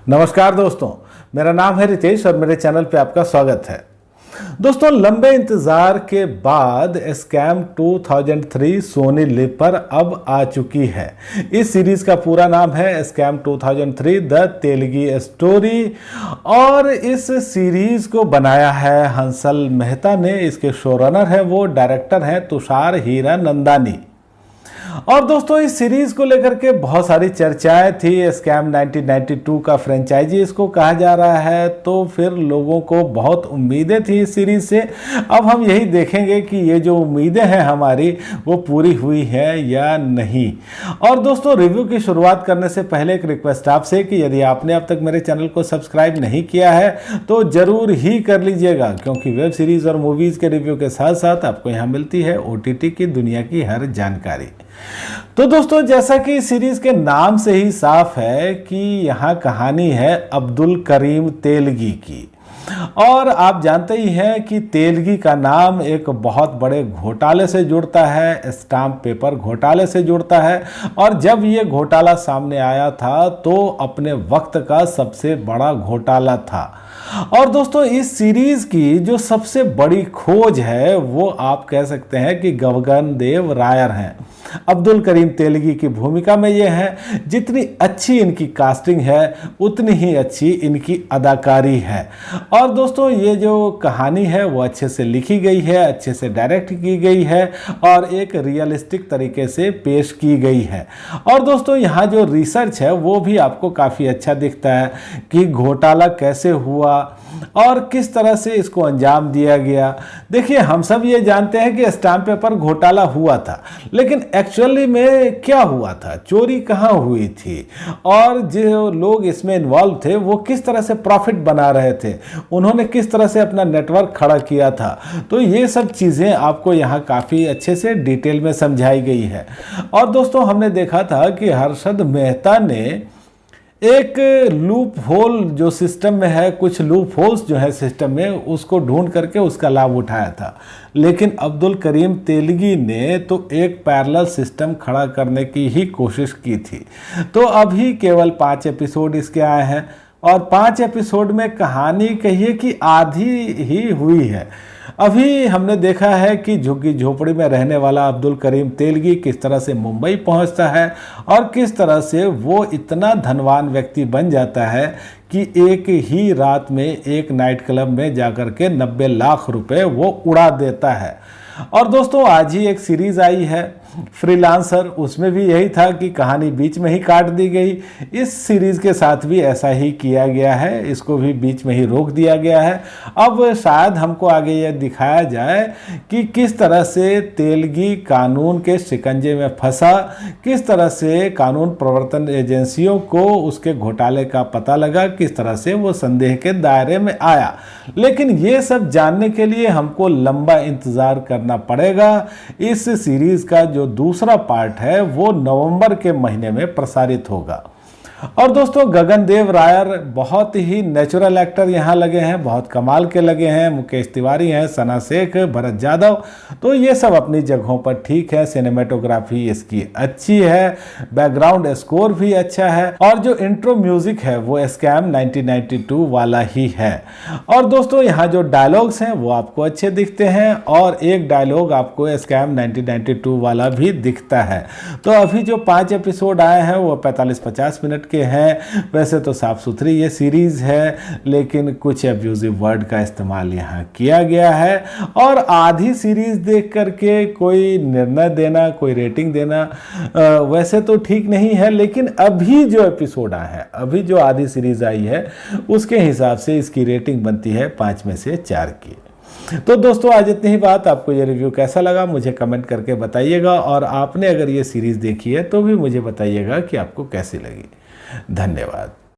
नमस्कार दोस्तों, मेरा नाम है रितेश और मेरे चैनल पे आपका स्वागत है। दोस्तों, लंबे इंतज़ार के बाद स्कैम 2003 सोनी लिव पर अब आ चुकी है। इस सीरीज़ का पूरा नाम है स्कैम 2003 द तेलगी स्टोरी और इस सीरीज़ को बनाया है हंसल मेहता ने। इसके शोरनर है वो डायरेक्टर हैं तुषार हीरानंदानी। और दोस्तों, इस सीरीज को लेकर के बहुत सारी चर्चाएं थी। स्कैम 1992 का फ्रेंचाइजी इसको कहा जा रहा है, तो फिर लोगों को बहुत उम्मीदें थी इस सीरीज से। अब हम यही देखेंगे कि ये जो उम्मीदें हैं हमारी वो पूरी हुई है या नहीं। और दोस्तों, रिव्यू की शुरुआत करने से पहले एक रिक्वेस्ट आपसे कि यदि आपने अब तक मेरे चैनल को सब्सक्राइब नहीं किया है तो जरूर ही कर लीजिएगा, क्योंकि वेब सीरीज और मूवीज के रिव्यू के साथ साथ आपको यहाँ मिलती है OTT की दुनिया की हर जानकारी। तो दोस्तों, जैसा कि सीरीज के नाम से ही साफ है कि यहाँ कहानी है अब्दुल करीम तेलगी की। और आप जानते ही हैं कि तेलगी का नाम एक बहुत बड़े घोटाले से जुड़ता है, स्टाम्प पेपर घोटाले से जुड़ता है। और जब ये घोटाला सामने आया था तो अपने वक्त का सबसे बड़ा घोटाला था। और दोस्तों, इस सीरीज की जो सबसे बड़ी खोज है वो आप कह सकते हैं कि गगन देव रायर हैं। अब्दुल करीम तेलगी की भूमिका में ये हैं। जितनी अच्छी इनकी कास्टिंग है उतनी ही अच्छी इनकी अदाकारी है। और दोस्तों, ये जो कहानी है वो अच्छे से लिखी गई है, अच्छे से डायरेक्ट की गई है और एक रियलिस्टिक तरीके से पेश की गई है। और दोस्तों, यहाँ जो रिसर्च है वो भी आपको काफ़ी अच्छा दिखता है कि घोटाला कैसे हुआ और किस तरह से इसको अंजाम दिया गया। देखिए, हम सब ये जानते हैं कि स्टाम्प पेपर घोटाला हुआ था, लेकिन एक्चुअली में क्या हुआ था, चोरी कहाँ हुई थी और जो लोग इसमें इन्वॉल्व थे वो किस तरह से प्रॉफिट बना रहे थे, उन्होंने किस तरह से अपना नेटवर्क खड़ा किया था। तो ये सब चीज़ें आपको यहाँ काफ़ी अच्छे से डिटेल में समझाई गई है। और दोस्तों, हमने देखा था कि हर्षद मेहता ने एक लूप होल जो सिस्टम में है, कुछ लूप होल्स जो है सिस्टम में, उसको ढूंढ करके उसका लाभ उठाया था। लेकिन अब्दुल करीम तेलगी ने तो एक पैरेलल सिस्टम खड़ा करने की ही कोशिश की थी। तो अभी केवल 5 एपिसोड इसके आए हैं और 5 एपिसोड में कहानी कहिए कि आधी ही हुई है। अभी हमने देखा है कि झुग्गी झोपड़ी में रहने वाला अब्दुल करीम तेलगी किस तरह से मुंबई पहुंचता है और किस तरह से वो इतना धनवान व्यक्ति बन जाता है कि एक ही रात में एक नाइट क्लब में जाकर के 90 लाख रुपए वो उड़ा देता है। और दोस्तों, आज ही एक सीरीज आई है फ्रीलांसर, उसमें भी यही था कि कहानी बीच में ही काट दी गई। इस सीरीज के साथ भी ऐसा ही किया गया है, इसको भी बीच में ही रोक दिया गया है। अब शायद हमको आगे यह दिखाया जाए कि किस तरह से तेलगी कानून के शिकंजे में फंसा, किस तरह से कानून प्रवर्तन एजेंसियों को उसके घोटाले का पता लगा, किस तरह से वो संदेह के दायरे में आया। लेकिन ये सब जानने के लिए हमको लंबा इंतजार करना पड़ेगा। इस सीरीज का जो दूसरा पार्ट है वो नवंबर के महीने में प्रसारित होगा। और दोस्तों, गगन देव रायर बहुत ही नेचुरल एक्टर यहाँ लगे हैं, बहुत कमाल के लगे हैं। मुकेश तिवारी हैं, सना शेख, भरत जाधव, तो ये सब अपनी जगहों पर ठीक है। सिनेमेटोग्राफी इसकी अच्छी है, बैकग्राउंड स्कोर भी अच्छा है और जो इंट्रो म्यूजिक है वो स्कैम 1992 वाला ही है। और दोस्तों, यहाँ जो डायलॉग्स हैं वो आपको अच्छे दिखते हैं और एक डायलॉग आपको स्कैम 1992 वाला भी दिखता है। तो अभी जो 5 एपिसोड आए हैं वो 45-50 मिनट हैं। वैसे तो साफ सुथरी ये सीरीज है, लेकिन कुछ अब्यूजिव वर्ड का इस्तेमाल यहाँ किया गया है। और आधी सीरीज देख करके कोई निर्णय देना, कोई रेटिंग देना वैसे तो ठीक नहीं है, लेकिन अभी जो एपिसोड आए हैं, अभी जो आधी सीरीज आई है, उसके हिसाब से इसकी रेटिंग बनती है 5 में से 4 की। तो दोस्तों, आज इतनी ही बात। आपको ये रिव्यू कैसा लगा मुझे कमेंट करके बताइएगा और आपने अगर ये सीरीज देखी है तो भी मुझे बताइएगा कि आपको कैसी लगी। धन्यवाद।